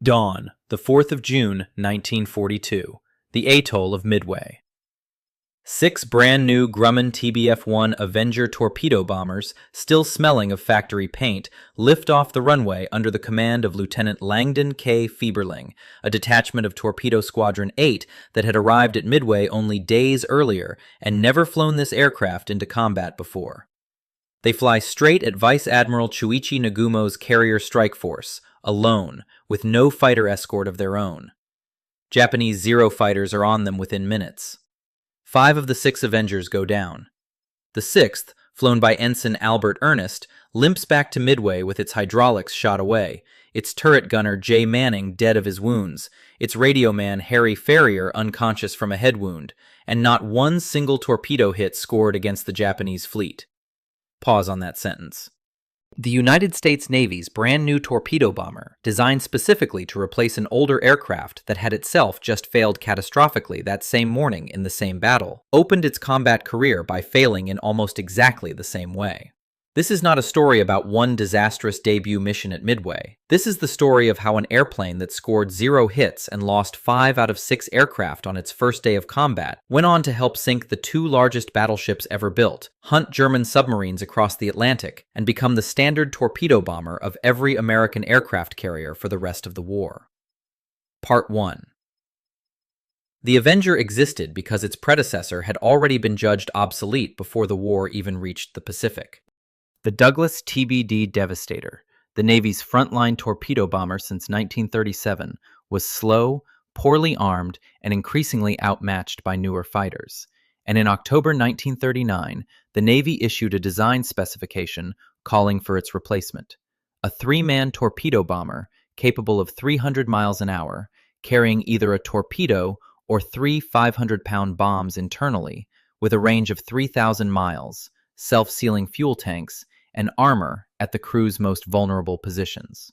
Dawn, the 4th of June, 1942. The atoll of Midway. 6 brand new Grumman TBF-1 Avenger torpedo bombers, still smelling of factory paint, lift off the runway under the command of Lieutenant Langdon K. Fieberling, a detachment of Torpedo Squadron 8 that had arrived at Midway only days earlier and never flown this aircraft into combat before. They fly straight at Vice Admiral Chuichi Nagumo's carrier strike force, alone, with no fighter escort of their own. Japanese Zero fighters are on them within minutes. 5 of the 6 Avengers go down. The 6th, flown by Ensign Albert Ernest, limps back to Midway with its hydraulics shot away, its turret gunner Jay Manning dead of his wounds, its radioman Harry Ferrier unconscious from a head wound, and not one single torpedo hit scored against the Japanese fleet. Pause on that sentence. The United States Navy's brand new torpedo bomber, designed specifically to replace an older aircraft that had itself just failed catastrophically that same morning in the same battle, opened its combat career by failing in almost exactly the same way. This is not a story about one disastrous debut mission at Midway. This is the story of how an airplane that scored 0 hits and lost 5 out of 6 aircraft on its first day of combat went on to help sink the 2 largest battleships ever built, hunt German submarines across the Atlantic, and become the standard torpedo bomber of every American aircraft carrier for the rest of the war. Part 1. The Avenger existed because its predecessor had already been judged obsolete before the war even reached the Pacific. The Douglas TBD Devastator, the Navy's frontline torpedo bomber since 1937, was slow, poorly armed, and increasingly outmatched by newer fighters. And in October 1939, the Navy issued a design specification calling for its replacement. A 3-man torpedo bomber capable of 300 miles an hour, carrying either a torpedo or 3 500-pound bombs internally, with a range of 3,000 miles, self-sealing fuel tanks, and armor at the crew's most vulnerable positions.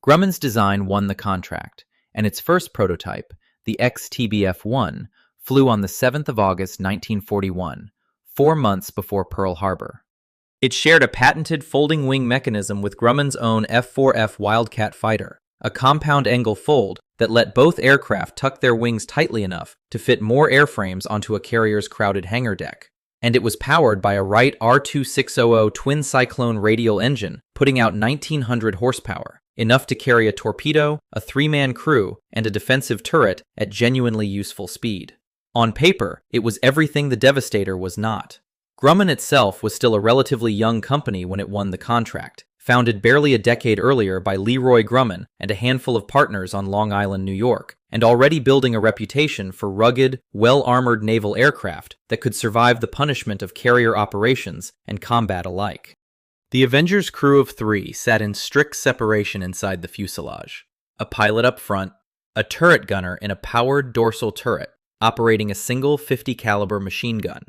Grumman's design won the contract, and its first prototype, the XTBF-1, flew on the 7th of August 1941, 4 months before Pearl Harbor. It shared a patented folding wing mechanism with Grumman's own F-4F Wildcat fighter, a compound angle fold that let both aircraft tuck their wings tightly enough to fit more airframes onto a carrier's crowded hangar deck. And it was powered by a Wright R2600 twin cyclone radial engine, putting out 1,900 horsepower, enough to carry a torpedo, a 3-man crew, and a defensive turret at genuinely useful speed. On paper, it was everything the Devastator was not. Grumman itself was still a relatively young company when it won the contract, founded barely a decade earlier by Leroy Grumman and a handful of partners on Long Island, New York, and already building a reputation for rugged, well-armored naval aircraft that could survive the punishment of carrier operations and combat alike. The Avenger's crew of 3 sat in strict separation inside the fuselage. A pilot up front, a turret gunner in a powered dorsal turret, operating a single 50 caliber machine gun,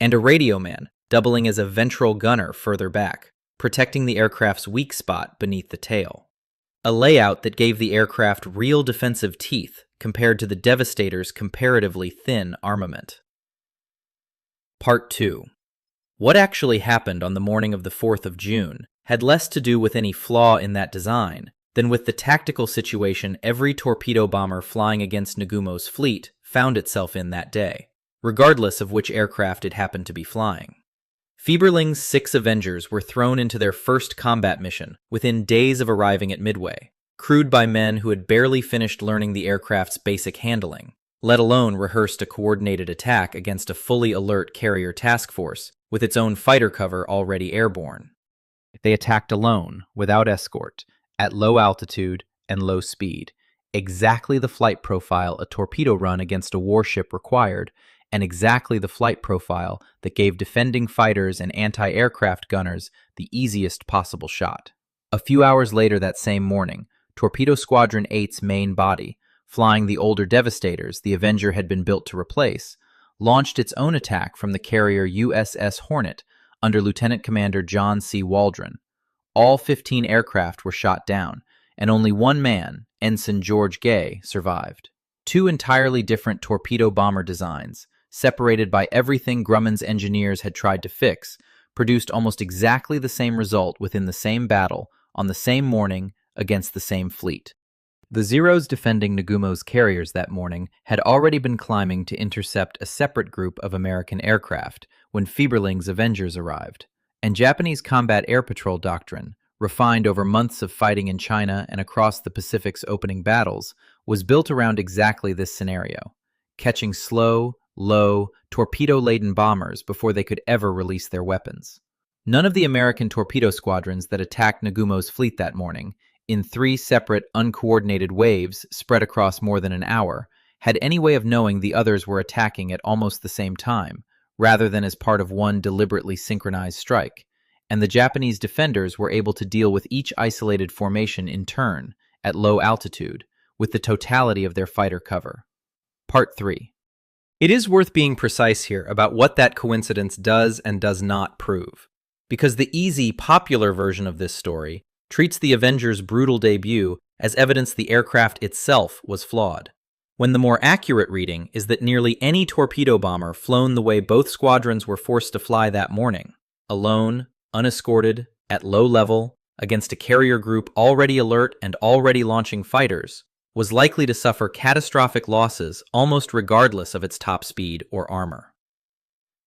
and a radioman doubling as a ventral gunner further back, protecting the aircraft's weak spot beneath the tail. A layout that gave the aircraft real defensive teeth compared to the Devastator's comparatively thin armament. Part 2. What actually happened on the morning of the 4th of June had less to do with any flaw in that design than with the tactical situation every torpedo bomber flying against Nagumo's fleet found itself in that day, regardless of which aircraft it happened to be flying. Fieberling's 6 Avengers were thrown into their first combat mission within days of arriving at Midway, crewed by men who had barely finished learning the aircraft's basic handling, let alone rehearsed a coordinated attack against a fully alert carrier task force with its own fighter cover already airborne. They attacked alone, without escort, at low altitude and low speed, exactly the flight profile a torpedo run against a warship required, and exactly the flight profile that gave defending fighters and anti-aircraft gunners the easiest possible shot. A few hours later that same morning, Torpedo Squadron 8's main body, flying the older Devastators the Avenger had been built to replace, launched its own attack from the carrier USS Hornet under Lieutenant Commander John C. Waldron. All 15 aircraft were shot down, and only one man, Ensign George Gay, survived. 2 entirely different torpedo bomber designs, separated by everything Grumman's engineers had tried to fix, produced almost exactly the same result within the same battle on the same morning against the same fleet. The Zeros defending Nagumo's carriers that morning had already been climbing to intercept a separate group of American aircraft when Fieberling's Avengers arrived. And Japanese combat air patrol doctrine, refined over months of fighting in China and across the Pacific's opening battles, was built around exactly this scenario, catching slow, low, torpedo-laden bombers before they could ever release their weapons. None of the American torpedo squadrons that attacked Nagumo's fleet that morning, in 3 separate, uncoordinated waves spread across more than an hour, had any way of knowing the others were attacking at almost the same time, rather than as part of one deliberately synchronized strike, and the Japanese defenders were able to deal with each isolated formation in turn, at low altitude, with the totality of their fighter cover. Part 3. It is worth being precise here about what that coincidence does and does not prove, because the easy, popular version of this story treats the Avengers' brutal debut as evidence the aircraft itself was flawed, when the more accurate reading is that nearly any torpedo bomber flown the way both squadrons were forced to fly that morning, alone, unescorted, at low level, against a carrier group already alert and already launching fighters, was likely to suffer catastrophic losses almost regardless of its top speed or armor.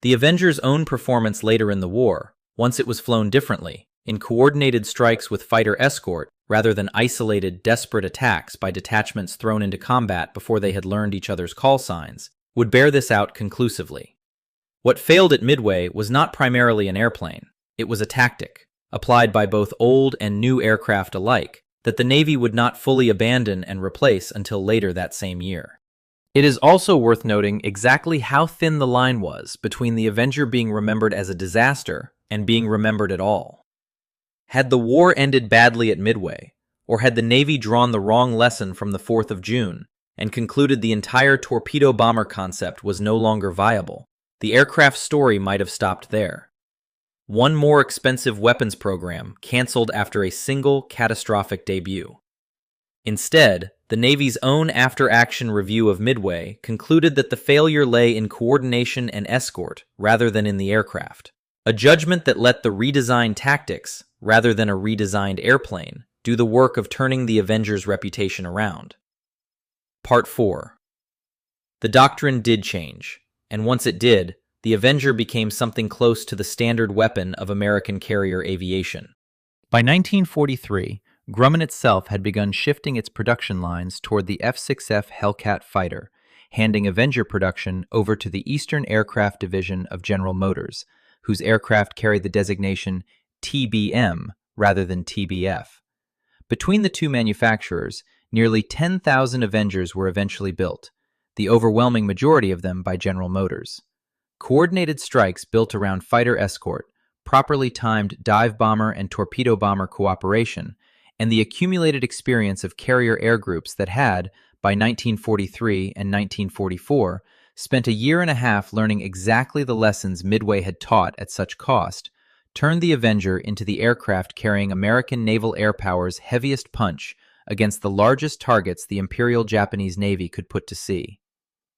The Avengers' own performance later in the war, once it was flown differently, in coordinated strikes with fighter escort rather than isolated, desperate attacks by detachments thrown into combat before they had learned each other's call signs, would bear this out conclusively. What failed at Midway was not primarily an airplane, it was a tactic, applied by both old and new aircraft alike, that the Navy would not fully abandon and replace until later that same year. It is also worth noting exactly how thin the line was between the Avenger being remembered as a disaster and being remembered at all. Had the war ended badly at Midway, or had the Navy drawn the wrong lesson from the 4th of June and concluded the entire torpedo bomber concept was no longer viable, the aircraft story might have stopped there. One more expensive weapons program canceled after a single catastrophic debut. Instead, the Navy's own after-action review of Midway concluded that the failure lay in coordination and escort rather than in the aircraft, a judgment that let the redesigned tactics, rather than a redesigned airplane, do the work of turning the Avengers' reputation around. Part 4. The doctrine did change, and once it did, the Avenger became something close to the standard weapon of American carrier aviation. By 1943, Grumman itself had begun shifting its production lines toward the F-6F Hellcat fighter, handing Avenger production over to the Eastern Aircraft Division of General Motors, whose aircraft carried the designation TBM rather than TBF. Between the two manufacturers, nearly 10,000 Avengers were eventually built, the overwhelming majority of them by General Motors. Coordinated strikes built around fighter escort, properly timed dive bomber and torpedo bomber cooperation, and the accumulated experience of carrier air groups that had, by 1943 and 1944, spent a year and a half learning exactly the lessons Midway had taught at such cost, turned the Avenger into the aircraft carrying American naval air power's heaviest punch against the largest targets the Imperial Japanese Navy could put to sea.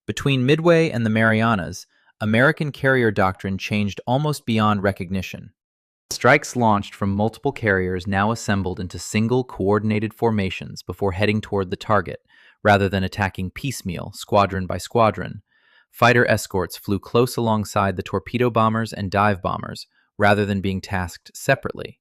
Between Midway and the Marianas, American carrier doctrine changed almost beyond recognition. Strikes launched from multiple carriers now assembled into single coordinated formations before heading toward the target, rather than attacking piecemeal, squadron by squadron. Fighter escorts flew close alongside the torpedo bombers and dive bombers, rather than being tasked separately,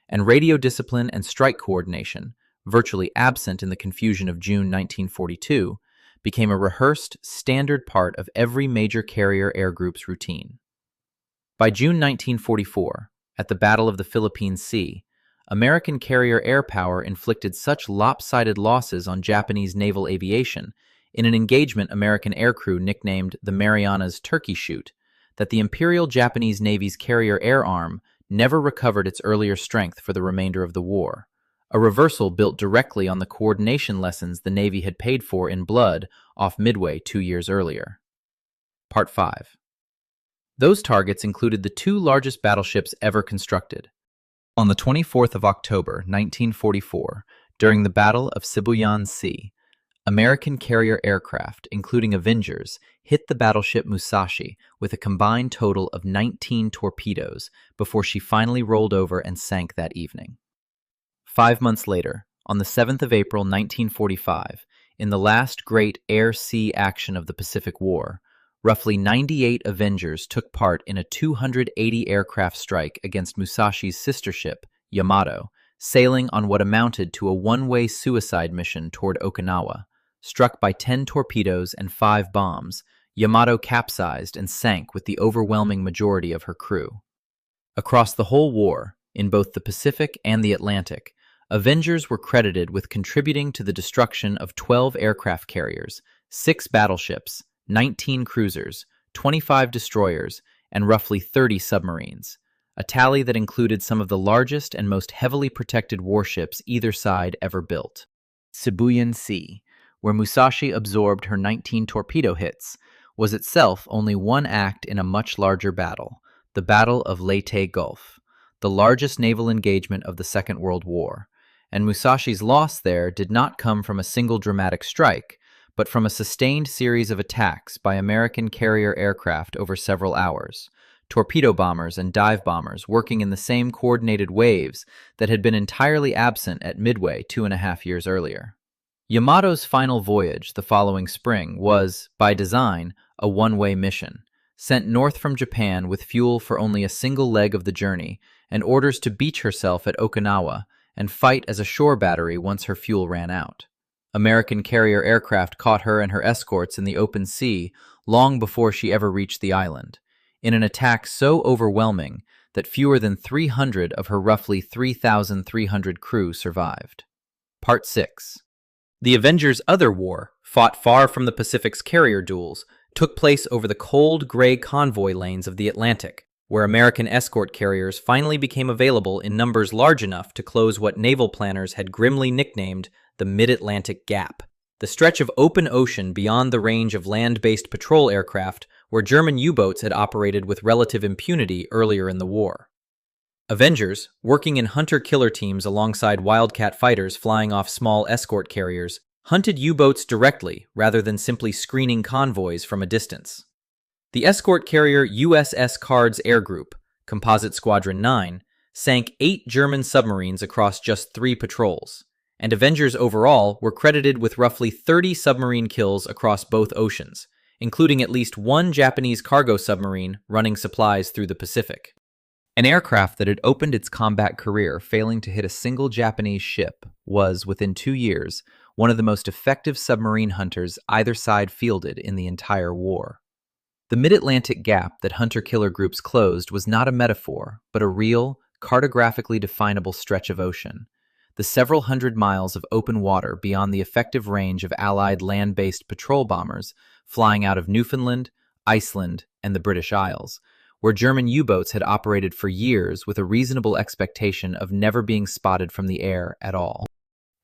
and radio discipline and strike coordination, virtually absent in the confusion of June 1942, became a rehearsed, standard part of every major carrier air group's routine. By June 1944, at the Battle of the Philippine Sea, American carrier air power inflicted such lopsided losses on Japanese naval aviation in an engagement American aircrew nicknamed the Marianas Turkey Shoot, that the Imperial Japanese Navy's carrier air arm never recovered its earlier strength for the remainder of the war, a reversal built directly on the coordination lessons the Navy had paid for in blood off Midway 2 years earlier. Part 5. Those targets included the 2 largest battleships ever constructed. On the 24th of October, 1944, during the Battle of Sibuyan Sea, American carrier aircraft, including Avengers, hit the battleship Musashi with a combined total of 19 torpedoes before she finally rolled over and sank that evening. 5 months later, On the 7th of April 1945, in the last great air-sea action of the Pacific War, roughly 98 Avengers took part in a 280 aircraft strike against Musashi's sister ship, Yamato, sailing on what amounted to a one-way suicide mission toward Okinawa. Struck by 10 torpedoes and 5 bombs, Yamato capsized and sank with the overwhelming majority of her crew. Across the whole war, in both the Pacific and the Atlantic, Avengers were credited with contributing to the destruction of 12 aircraft carriers, 6 battleships, 19 cruisers, 25 destroyers, and roughly 30 submarines, a tally that included some of the largest and most heavily protected warships either side ever built. Sibuyan Sea, where Musashi absorbed her 19 torpedo hits, was itself only one act in a much larger battle, the Battle of Leyte Gulf, the largest naval engagement of the Second World War, and Musashi's loss there did not come from a single dramatic strike, but from a sustained series of attacks by American carrier aircraft over several hours, torpedo bombers and dive bombers working in the same coordinated waves that had been entirely absent at Midway 2.5 years earlier. Yamato's final voyage the following spring was, by design, a one-way mission, sent north from Japan with fuel for only a single leg of the journey and orders to beach herself at Okinawa and fight as a shore battery once her fuel ran out. American carrier aircraft caught her and her escorts in the open sea long before she ever reached the island, in an attack so overwhelming that fewer than 300 of her roughly 3,300 crew survived. Part 6. The Avengers' other war, fought far from the Pacific's carrier duels, took place over the cold, gray convoy lanes of the Atlantic, where American escort carriers finally became available in numbers large enough to close what naval planners had grimly nicknamed the Mid-Atlantic Gap, the stretch of open ocean beyond the range of land-based patrol aircraft where German U-boats had operated with relative impunity earlier in the war. Avengers, working in hunter-killer teams alongside Wildcat fighters flying off small escort carriers, hunted U-boats directly rather than simply screening convoys from a distance. The escort carrier USS Cards Air Group, Composite Squadron 9, sank 8 German submarines across just 3 patrols, and Avengers overall were credited with roughly 30 submarine kills across both oceans, including at least 1 Japanese cargo submarine running supplies through the Pacific. An aircraft that had opened its combat career failing to hit a single Japanese ship was, within 2 years, one of the most effective submarine hunters either side fielded in the entire war. The Mid-Atlantic Gap that hunter-killer groups closed was not a metaphor, but a real, cartographically definable stretch of ocean, the several hundred miles of open water beyond the effective range of Allied land-based patrol bombers flying out of Newfoundland, Iceland, and the British Isles, where German U-boats had operated for years with a reasonable expectation of never being spotted from the air at all.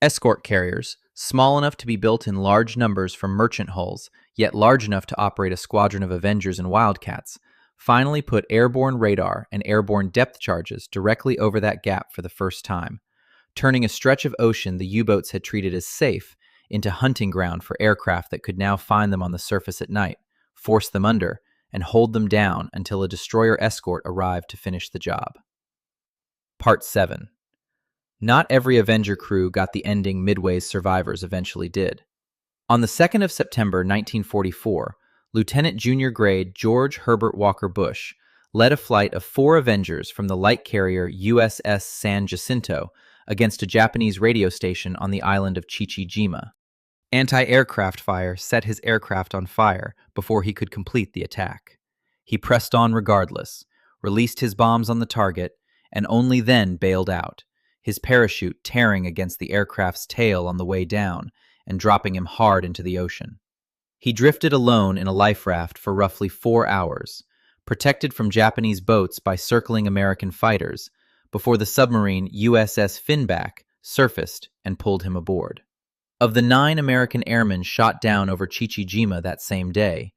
Escort carriers, small enough to be built in large numbers from merchant hulls, yet large enough to operate a squadron of Avengers and Wildcats, finally put airborne radar and airborne depth charges directly over that gap for the first time, turning a stretch of ocean the U-boats had treated as safe into hunting ground for aircraft that could now find them on the surface at night, force them under, and hold them down until a destroyer escort arrived to finish the job. Part 7. Not every Avenger crew got the ending Midway's survivors eventually did. On the 2nd of September 1944, Lieutenant Junior Grade George Herbert Walker Bush led a flight of 4 Avengers from the light carrier USS San Jacinto against a Japanese radio station on the island of Chichi Jima. Anti-aircraft fire set his aircraft on fire before he could complete the attack. He pressed on regardless, released his bombs on the target, and only then bailed out, his parachute tearing against the aircraft's tail on the way down and dropping him hard into the ocean. He drifted alone in a life raft for roughly 4 hours, protected from Japanese boats by circling American fighters, before the submarine USS Finback surfaced and pulled him aboard. Of the 9 American airmen shot down over Chichi Jima that same day,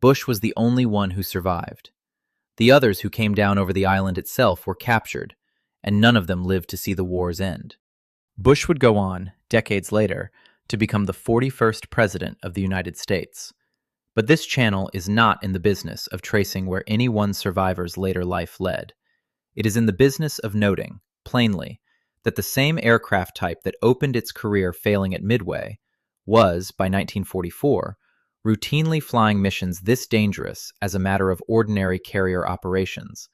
Bush was the only one who survived. The others who came down over the island itself were captured, and none of them lived to see the war's end. Bush would go on, decades later, to become the 41st President of the United States. But this channel is not in the business of tracing where any one survivor's later life led. It is in the business of noting, plainly, that the same aircraft type that opened its career failing at Midway was, by 1944, routinely flying missions this dangerous as a matter of ordinary carrier operations,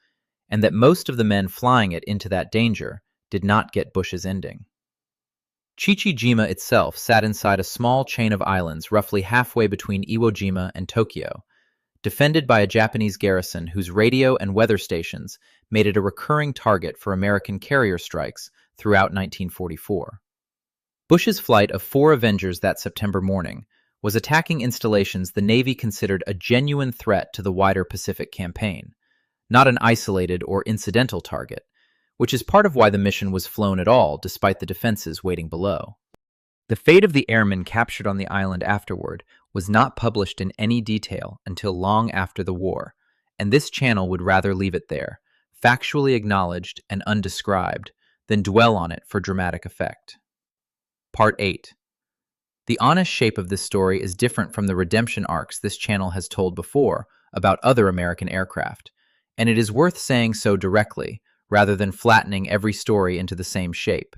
and that most of the men flying it into that danger did not get Bush's ending. Chichi Jima itself sat inside a small chain of islands roughly halfway between Iwo Jima and Tokyo, defended by a Japanese garrison whose radio and weather stations made it a recurring target for American carrier strikes throughout 1944. Bush's flight of 4 Avengers that September morning was attacking installations the Navy considered a genuine threat to the wider Pacific campaign, not an isolated or incidental target, which is part of why the mission was flown at all despite the defenses waiting below. The fate of the airmen captured on the island afterward was not published in any detail until long after the war, and this channel would rather leave it there, factually acknowledged and undescribed, than dwell on it for dramatic effect. Part 8. The honest shape of this story is different from the redemption arcs this channel has told before about other American aircraft, and it is worth saying so directly, rather than flattening every story into the same shape.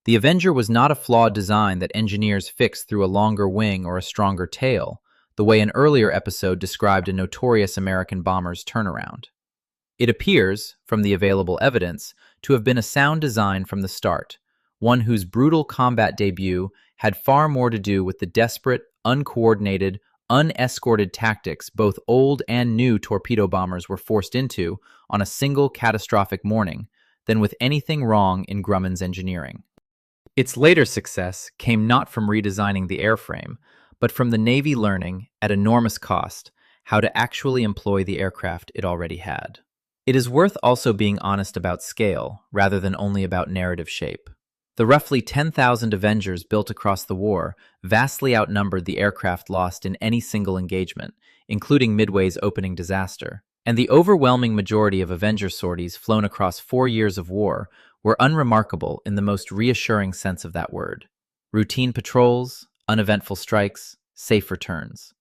The Avenger was not a flawed design that engineers fixed through a longer wing or a stronger tail, the way an earlier episode described a notorious American bomber's turnaround. It appears, from the available evidence, to have been a sound design from the start, one whose brutal combat debut had far more to do with the desperate, uncoordinated, unescorted tactics both old and new torpedo bombers were forced into on a single catastrophic morning than with anything wrong in Grumman's engineering. Its later success came not from redesigning the airframe, but from the Navy learning, at enormous cost, how to actually employ the aircraft it already had. It is worth also being honest about scale, rather than only about narrative shape. The roughly 10,000 Avengers built across the war vastly outnumbered the aircraft lost in any single engagement, including Midway's opening disaster, and the overwhelming majority of Avenger sorties flown across 4 years of war were unremarkable in the most reassuring sense of that word. Routine patrols, uneventful strikes, safe returns.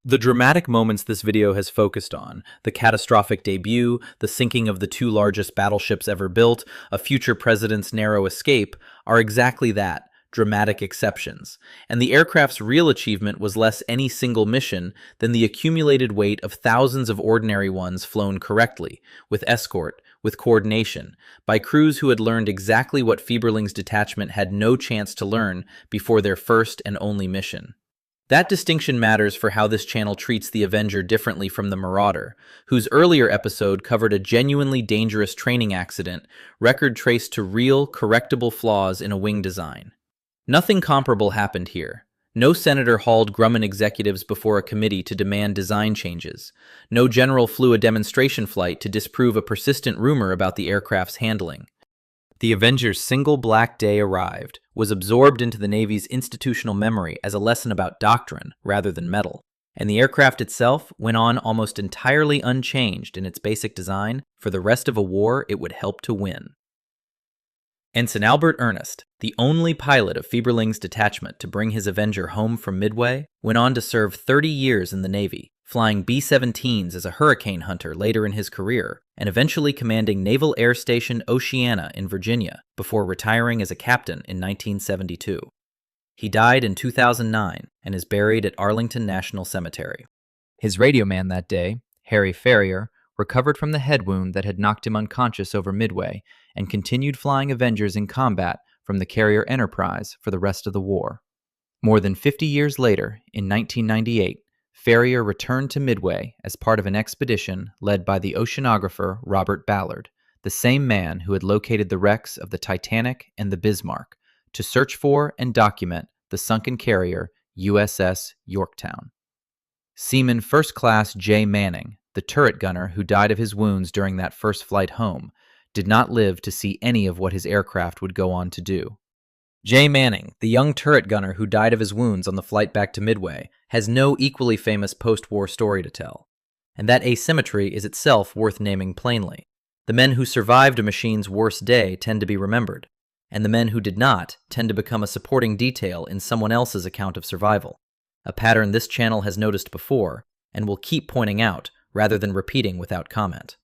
The dramatic moments this video has focused on, the catastrophic debut, the sinking of the 2 largest battleships ever built, a future president's narrow escape, are exactly that, dramatic exceptions, and the aircraft's real achievement was less any single mission than the accumulated weight of thousands of ordinary ones flown correctly, with escort, with coordination, by crews who had learned exactly what Fieberling's detachment had no chance to learn before their first and only mission. That distinction matters for how this channel treats the Avenger differently from the Marauder, whose earlier episode covered a genuinely dangerous training accident, record traced to real, correctable flaws in a wing design. Nothing comparable happened here. No senator hauled Grumman executives before a committee to demand design changes. No general flew a demonstration flight to disprove a persistent rumor about the aircraft's handling. The Avenger's single black day arrived, was absorbed into the Navy's institutional memory as a lesson about doctrine rather than metal, and the aircraft itself went on almost entirely unchanged in its basic design for the rest of a war it would help to win. Ensign Albert Ernest, the only pilot of Fieberling's detachment to bring his Avenger home from Midway, went on to serve 30 years in the Navy, flying B-17s as a hurricane hunter later in his career, and eventually commanding Naval Air Station Oceana in Virginia before retiring as a captain in 1972. He died in 2009 and is buried at Arlington National Cemetery. His radioman that day, Harry Ferrier, recovered from the head wound that had knocked him unconscious over Midway and continued flying Avengers in combat from the carrier Enterprise for the rest of the war. More than 50 years later, in 1998, Ferrier returned to Midway as part of an expedition led by the oceanographer Robert Ballard, the same man who had located the wrecks of the Titanic and the Bismarck, to search for and document the sunken carrier USS Yorktown. Seaman First Class J. Manning, the turret gunner who died of his wounds during that first flight home, did not live to see any of what his aircraft would go on to do. J. Manning, the young turret gunner who died of his wounds on the flight back to Midway, has no equally famous post-war story to tell. And that asymmetry is itself worth naming plainly. The men who survived a machine's worst day tend to be remembered, and the men who did not tend to become a supporting detail in someone else's account of survival, a pattern this channel has noticed before and will keep pointing out rather than repeating without comment.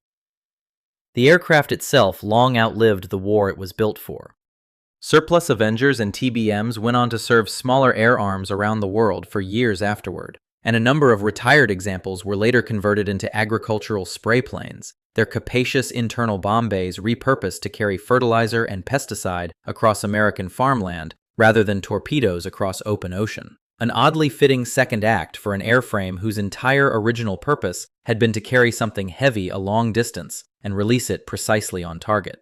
The aircraft itself long outlived the war it was built for. Surplus Avengers and TBMs went on to serve smaller air arms around the world for years afterward, and a number of retired examples were later converted into agricultural spray planes, their capacious internal bomb bays repurposed to carry fertilizer and pesticide across American farmland rather than torpedoes across open ocean. An oddly fitting second act for an airframe whose entire original purpose had been to carry something heavy a long distance and release it precisely on target.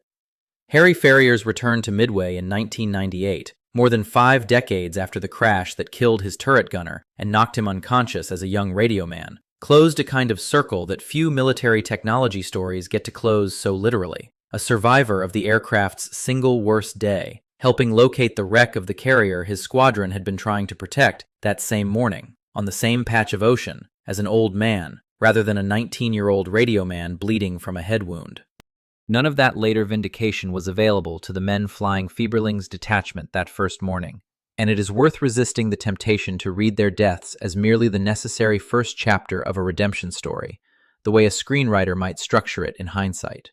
Harry Ferrier's return to Midway in 1998, more than 5 decades after the crash that killed his turret gunner and knocked him unconscious as a young radioman, closed a kind of circle that few military technology stories get to close so literally. A survivor of the aircraft's single worst day, helping locate the wreck of the carrier his squadron had been trying to protect that same morning, on the same patch of ocean, as an old man, rather than a 19-year-old radioman bleeding from a head wound. None of that later vindication was available to the men flying Fieberling's detachment that first morning, and it is worth resisting the temptation to read their deaths as merely the necessary first chapter of a redemption story, the way a screenwriter might structure it in hindsight.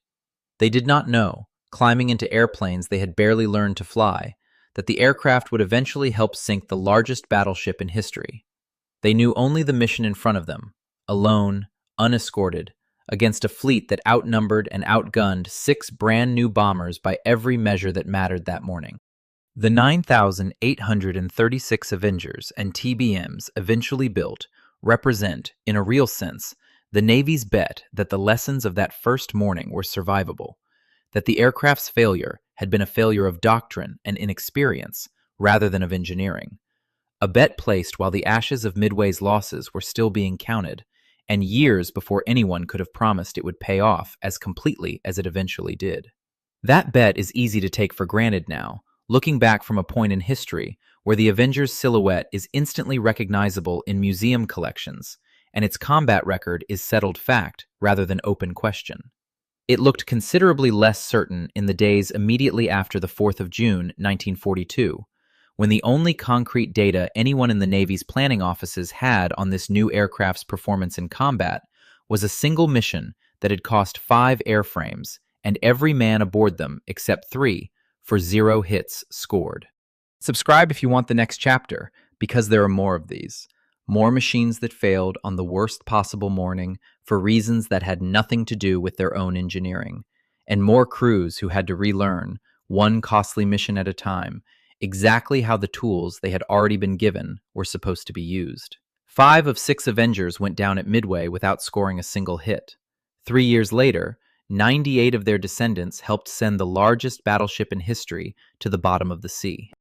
They did not know, climbing into airplanes they had barely learned to fly, that the aircraft would eventually help sink the largest battleship in history. They knew only the mission in front of them, alone, unescorted, against a fleet that outnumbered and outgunned 6 brand new bombers by every measure that mattered that morning. The 9,836 Avengers and TBMs eventually built represent, in a real sense, the Navy's bet that the lessons of that first morning were survivable, that the aircraft's failure had been a failure of doctrine and inexperience rather than of engineering. A bet placed while the ashes of Midway's losses were still being counted, and years before anyone could have promised it would pay off as completely as it eventually did. That bet is easy to take for granted now, looking back from a point in history where the Avengers' silhouette is instantly recognizable in museum collections, and its combat record is settled fact rather than open question. It looked considerably less certain in the days immediately after the 4th of June, 1942, when the only concrete data anyone in the Navy's planning offices had on this new aircraft's performance in combat was a single mission that had cost 5 airframes and every man aboard them except 3 for 0 hits scored. Subscribe if you want the next chapter, because there are more of these. More machines that failed on the worst possible morning for reasons that had nothing to do with their own engineering, and more crews who had to relearn, one costly mission at a time, exactly how the tools they had already been given were supposed to be used. 5 of 6 Avengers went down at Midway without scoring a single hit. 3 years later, 98 of their descendants helped send the largest battleship in history to the bottom of the sea.